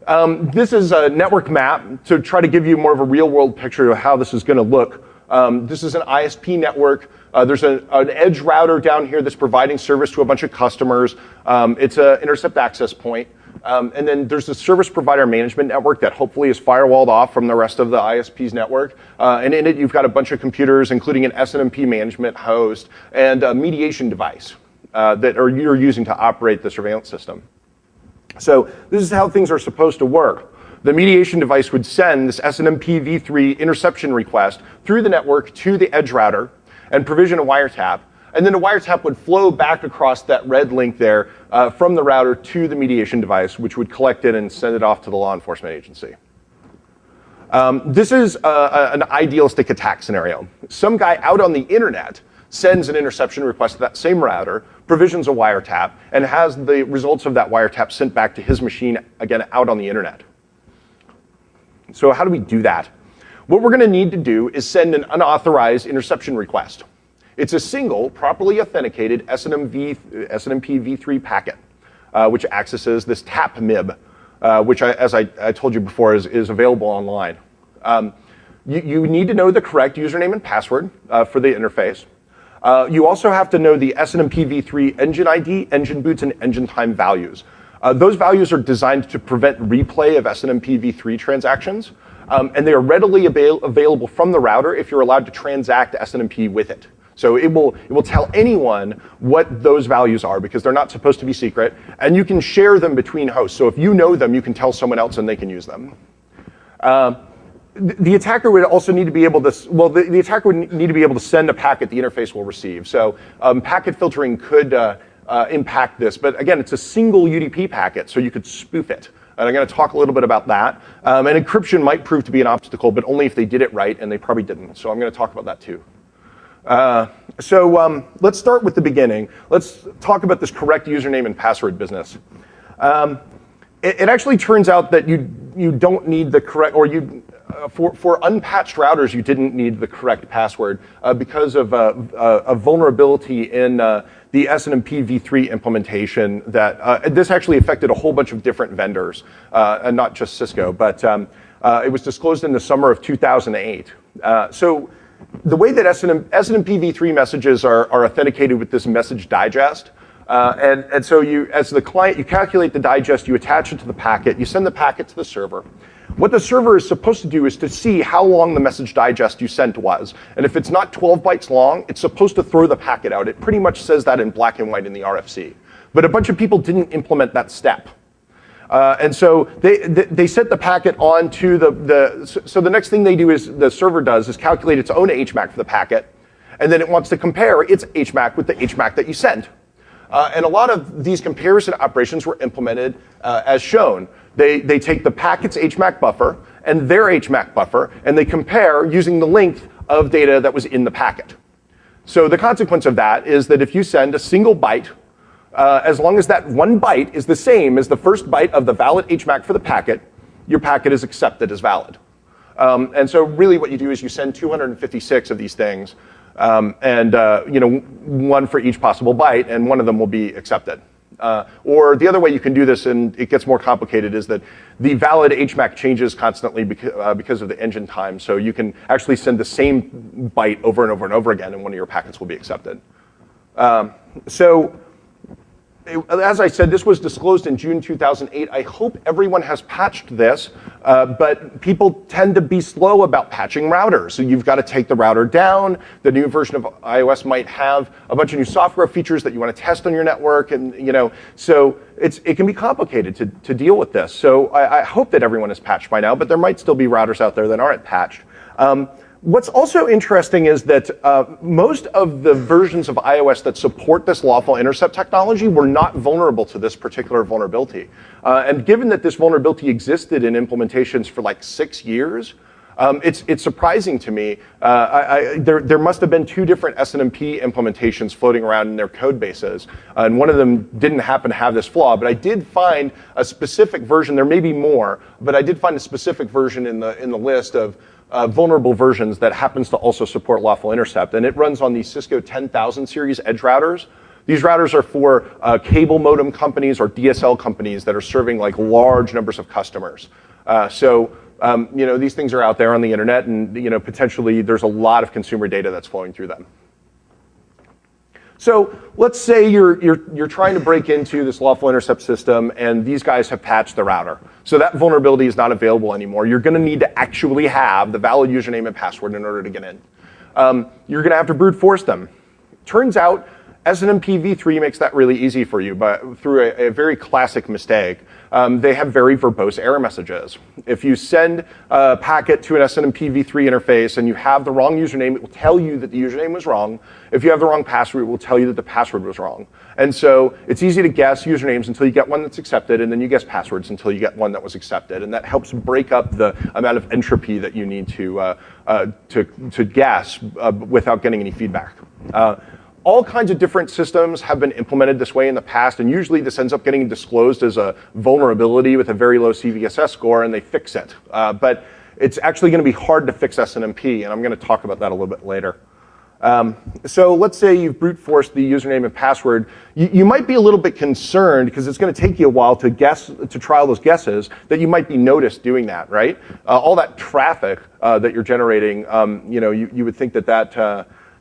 This is a network map to try to give you more of a real-world picture of how this is going to look. This is an ISP network. There's an edge router down here that's providing service to a bunch of customers. It's an intercept access point. And then there's the service provider management network that hopefully is firewalled off from the rest of the ISP's network. And in it, you've got a bunch of computers, including an SNMP management host and a mediation device that you're using to operate the surveillance system. So this is how things are supposed to work. The mediation device would send this SNMP v3 interception request through the network to the edge router and provision a wiretap. And then a wiretap would flow back across that red link there from the router to the mediation device, which would collect it and send it off to the law enforcement agency. This is an idealistic attack scenario. Some guy out on the internet sends an interception request to that same router, provisions a wiretap, and has the results of that wiretap sent back to his machine, again, out on the internet. So how do we do that? What we're going to need to do is send an unauthorized interception request. It's a single, properly authenticated SNMP v3 packet, which accesses this tap MIB, which, as I told you before, is available online. You need to know the correct username and password for the interface. You also have to know the SNMP v3 engine ID, engine boots, and engine time values. Those values are designed to prevent replay of SNMP v3 transactions, and they are readily available from the router if you're allowed to transact SNMP with it. So it will tell anyone what those values are because they're not supposed to be secret, and you can share them between hosts. So if you know them, you can tell someone else and they can use them. The attacker would also need to be able to, the attacker would need to be able to send a packet the interface will receive. So packet filtering could impact this, but again, it's a single UDP packet, so you could spoof it. And I'm going to talk a little bit about that. And encryption might prove to be an obstacle, but only if they did it right, and they probably didn't. So I'm going to talk about that too. Let's start with the beginning. Let's talk about this correct username and password business. It actually turns out that you don't need the correct, or for unpatched routers, you didn't need the correct password because of a vulnerability in the SNMP v3 implementation that this actually affected a whole bunch of different vendors, and not just Cisco, but it was disclosed in the summer of 2008. So the way that SNMP v3 messages are authenticated with this message digest, and so you, as the client, you calculate the digest, you attach it to the packet, you send the packet to the server. What the server is supposed to do is to see how long the message digest you sent was. And if it's not 12 bytes long, it's supposed to throw the packet out. It pretty much says that in black and white in the RFC. But a bunch of people didn't implement that step. And so they set the packet onto so the next thing they do is the server does is calculate its own HMAC for the packet, and then it wants to compare its HMAC with the HMAC that you sent. And a lot of these comparison operations were implemented as shown. They take the packet's HMAC buffer and their HMAC buffer, and they compare using the length of data that was in the packet. So the consequence of that is that if you send a single byte, as long as that one byte is the same as the first byte of the valid HMAC for the packet, your packet is accepted as valid. And so really what you do is you send 256 of these things, one for each possible byte, and one of them will be accepted. Or the other way you can do this, and it gets more complicated, is that the valid HMAC changes constantly because of the engine time. So you can actually send the same byte over and over and over again, and one of your packets will be accepted. As I said, this was disclosed in June 2008. I hope everyone has patched this, but people tend to be slow about patching routers. So you've got to take the router down. The new version of iOS might have a bunch of new software features that you want to test on your network, and so it can be complicated to deal with this. So I hope that everyone is patched by now, but there might still be routers out there that aren't patched. What's also interesting is that most of the versions of iOS that support this lawful intercept technology were not vulnerable to this particular vulnerability. And given that this vulnerability existed in implementations for like 6 years, it's surprising to me. There must have been 2 different SNMP implementations floating around in their code bases, and one of them didn't happen to have this flaw. But I did find a specific version. There may be more, but I did find a specific version in the list of vulnerable versions that happens to also support lawful intercept, and it runs on the Cisco 10,000 series edge routers. These routers are for cable modem companies or DSL companies that are serving like large numbers of customers. These things are out there on the internet, and potentially there's a lot of consumer data that's flowing through them. So let's say you're trying to break into this Lawful Intercept system, and these guys have patched the router. So that vulnerability is not available anymore. You're going to need to actually have the valid username and password in order to get in. You're going to have to brute force them. Turns out SNMP v3 makes that really easy for you, but through a very classic mistake. They have very verbose error messages. If you send a packet to an SNMP v3 interface and you have the wrong username, it will tell you that the username was wrong. If you have the wrong password, it will tell you that the password was wrong. And so it's easy to guess usernames until you get one that's accepted, and then you guess passwords until you get one that was accepted. And that helps break up the amount of entropy that you need to guess without getting any feedback. All kinds of different systems have been implemented this way in the past, and usually this ends up getting disclosed as a vulnerability with a very low CVSS score, and they fix it. But it's actually going to be hard to fix SNMP, and I'm going to talk about that a little bit later. So let's say you've brute forced the username and password. You might be a little bit concerned, because it's going to take you a while to try all those guesses, that you might be noticed doing that, right? All that traffic that you're generating, you would think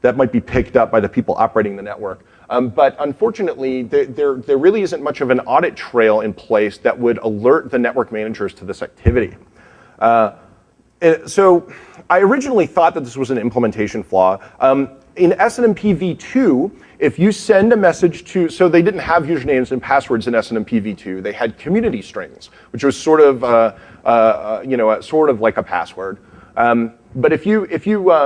that might be picked up by the people operating the network. But unfortunately, there really isn't much of an audit trail in place that would alert the network managers to this activity. So I originally thought that this was an implementation flaw. In SNMP v2, if you send a message to, so they didn't have usernames and passwords in SNMP v2, they had community strings, which was sort of like a password. But if you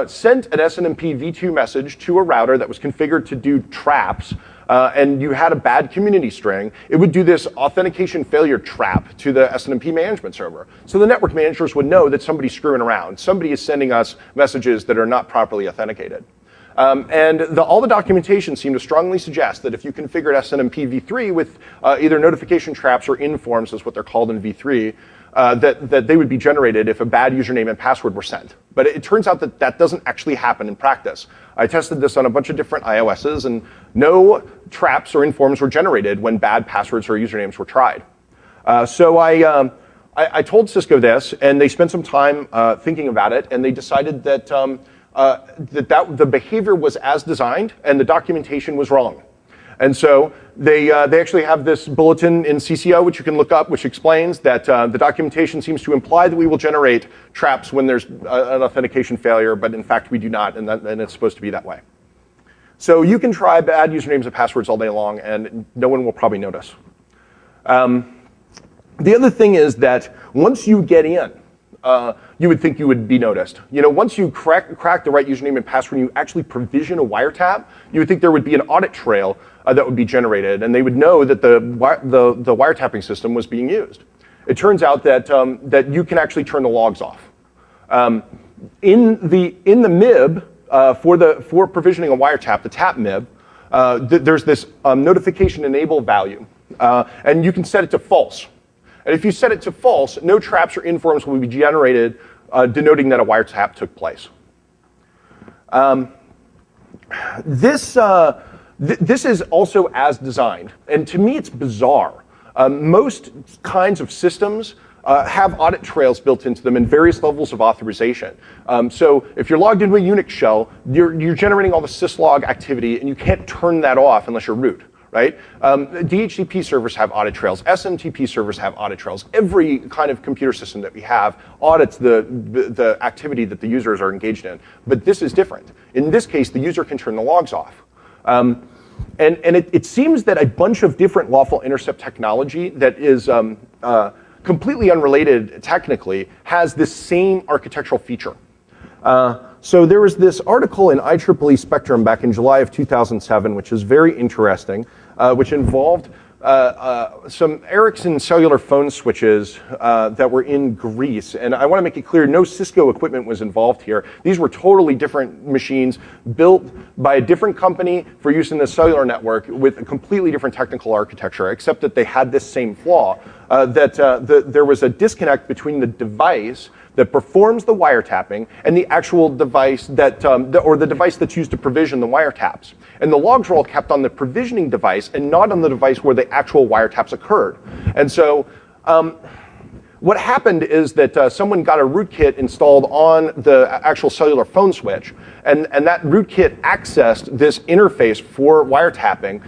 sent an SNMP v2 message to a router that was configured to do traps, and you had a bad community string, it would do this authentication failure trap to the SNMP management server. So the network managers would know that somebody's screwing around. Somebody is sending us messages that are not properly authenticated. All the documentation seemed to strongly suggest that if you configured SNMP v3 with either notification traps or informs, is what they're called in v3, that they would be generated if a bad username and password were sent. But it turns out that that doesn't actually happen in practice. I tested this on a bunch of different iOSs, and no traps or informs were generated when bad passwords or usernames were tried. So I told Cisco this, and they spent some time thinking about it, and they decided that the behavior was as designed, and the documentation was wrong. And so they actually have this bulletin in CCO, which you can look up, which explains that the documentation seems to imply that we will generate traps when there's an authentication failure, but in fact we do not, and it's supposed to be that way. So you can try bad usernames and passwords all day long, and no one will probably notice. The other thing is that once you get in, you would think you would be noticed. Once you crack the right username and password and you actually provision a wiretap, you would think there would be an audit trail that would be generated, and they would know that the wiretapping system was being used. It turns out that you can actually turn the logs off. In the MIB for provisioning a wiretap, the tap MIB, there's this notification enable value, and you can set it to false. And if you set it to false, no traps or informs will be generated denoting that a wiretap took place. This is also as designed, and to me it's bizarre. Most kinds of systems have audit trails built into them and various levels of authorization. So if you're logged into a Unix shell, you're generating all the syslog activity, and you can't turn that off unless you're root. Right? DHCP servers have audit trails. SMTP servers have audit trails. Every kind of computer system that we have audits the activity that the users are engaged in. But this is different. In this case, the user can turn the logs off. And it seems that a bunch of different lawful intercept technology that is completely unrelated technically has this same architectural feature. So there was this article in IEEE Spectrum back in July of 2007, which is very interesting, which involved some Ericsson cellular phone switches that were in Greece. And I want to make it clear, no Cisco equipment was involved here. These were totally different machines built by a different company for use in the cellular network with a completely different technical architecture, except that they had this same flaw, that there was a disconnect between the device that performs the wiretapping and the actual device that, or the device that's used to provision the wiretaps. And the logs are all kept on the provisioning device and not on the device where the actual wiretaps occurred. And so what happened is that someone got a rootkit installed on the actual cellular phone switch, and that rootkit accessed this interface for wiretapping,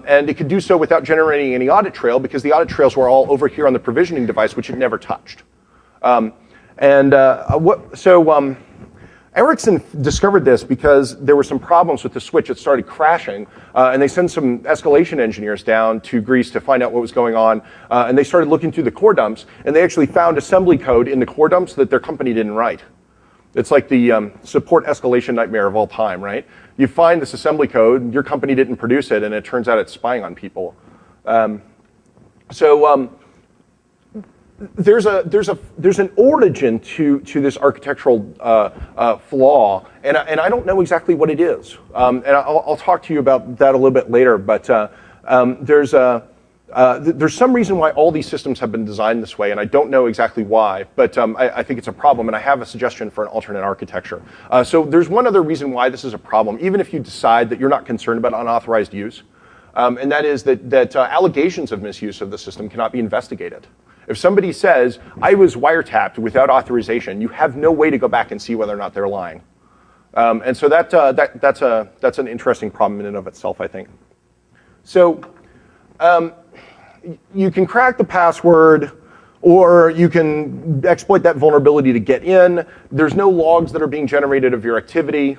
and it could do so without generating any audit trail because the audit trails were all over here on the provisioning device, which it never touched. Ericsson discovered this because there were some problems with the switch that started crashing, and they sent some escalation engineers down to Greece to find out what was going on, and they started looking through the core dumps, and they actually found assembly code in the core dumps that their company didn't write. It's like the support escalation nightmare of all time, right? You find this assembly code, your company didn't produce it, and it turns out it's spying on people. There's an origin to this architectural flaw, and I don't know exactly what it is. And I'll talk to you about that a little bit later. But there's some reason why all these systems have been designed this way, and I don't know exactly why. But I think it's a problem, and I have a suggestion for an alternate architecture. So there's one other reason why this is a problem, even if you decide that you're not concerned about unauthorized use, and that is that allegations of misuse of the system cannot be investigated. If somebody says, I was wiretapped without authorization, you have no way to go back and see whether or not they're lying. And so that's an interesting problem in and of itself, I think. So you can crack the password, or you can exploit that vulnerability to get in. There's no logs that are being generated of your activity.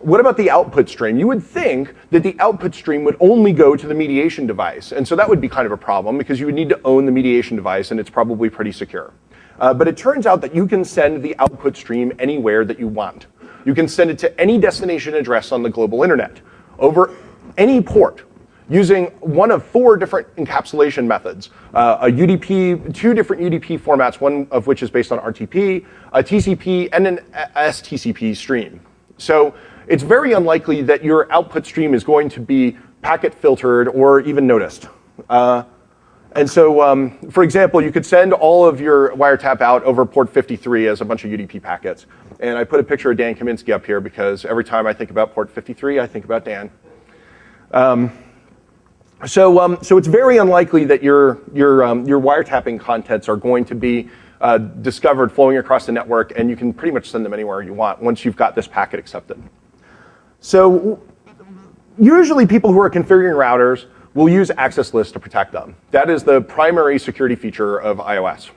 What about the output stream? You would think that the output stream would only go to the mediation device. And so that would be kind of a problem because you would need to own the mediation device, and it's probably pretty secure. But it turns out that you can send the output stream anywhere that you want. You can send it to any destination address on the global internet, over any port, using one of 4 different encapsulation methods. A UDP, 2 different UDP formats, one of which is based on RTP, a TCP, and an STCP stream. So it's very unlikely that your output stream is going to be packet filtered or even noticed. And so, for example, you could send all of your wiretap out over port 53 as a bunch of UDP packets. And I put a picture of Dan Kaminsky up here because every time I think about port 53, I think about Dan. So it's very unlikely that your wiretapping contents are going to be discovered flowing across the network, and you can pretty much send them anywhere you want once you've got this packet accepted. So usually people who are configuring routers will use access lists to protect them. That is the primary security feature of iOS.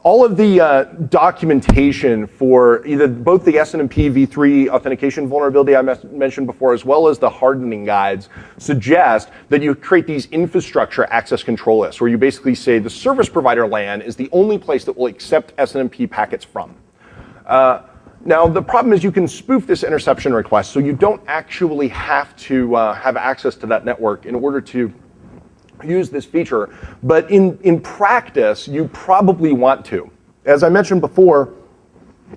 All of the documentation for either both the SNMP v3 authentication vulnerability I mentioned before, as well as the hardening guides, suggest that you create these infrastructure access control lists, where you basically say the service provider LAN is the only place that will accept SNMP packets from. Now, the problem is you can spoof this interception request, so you don't actually have to have access to that network in order to use this feature. But in practice, you probably want to. As I mentioned before,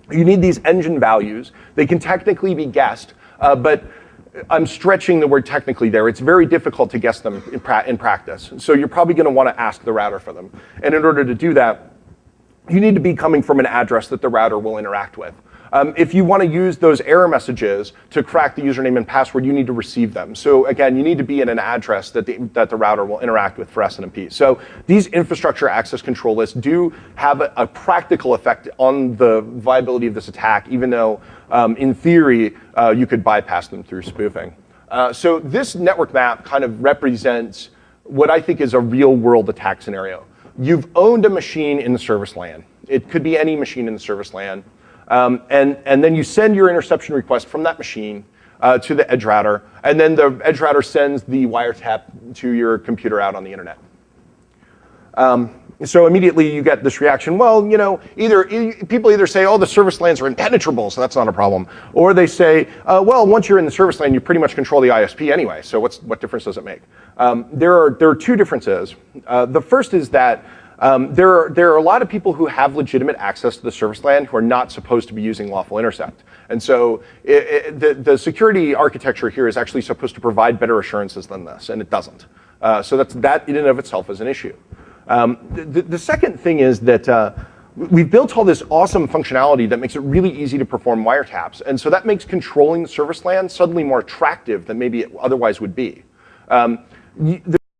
you need these engine values. They can technically be guessed, but I'm stretching the word technically there. It's very difficult to guess them in practice. So you're probably going to want to ask the router for them. And in order to do that, you need to be coming from an address that the router will interact with. If you want to use those error messages to crack the username and password, you need to receive them. So again, you need to be in an address that the router will interact with for SNMP. So these infrastructure access control lists do have a practical effect on the viability of this attack, even though in theory you could bypass them through spoofing. So this network map kind of represents what I think is a real world attack scenario. You've owned a machine in the service LAN. It could be any machine in the service LAN. And then you send your interception request from that machine to the edge router, and then the edge router sends the wiretap to your computer out on the internet. So immediately you get this reaction, well, you know, people either say, oh, the service LANs are impenetrable, so that's not a problem. Or they say, well, once you're in the service LAN, you pretty much control the ISP anyway, so what difference does it make? There are 2 differences. The first is that there are a lot of people who have legitimate access to the service LAN who are not supposed to be using Lawful Intercept. And so the security architecture here is actually supposed to provide better assurances than this, and it doesn't. So that in and of itself is an issue. The second thing is that we've built all this awesome functionality that makes it really easy to perform wiretaps. And so that makes controlling the service LAN suddenly more attractive than maybe it otherwise would be.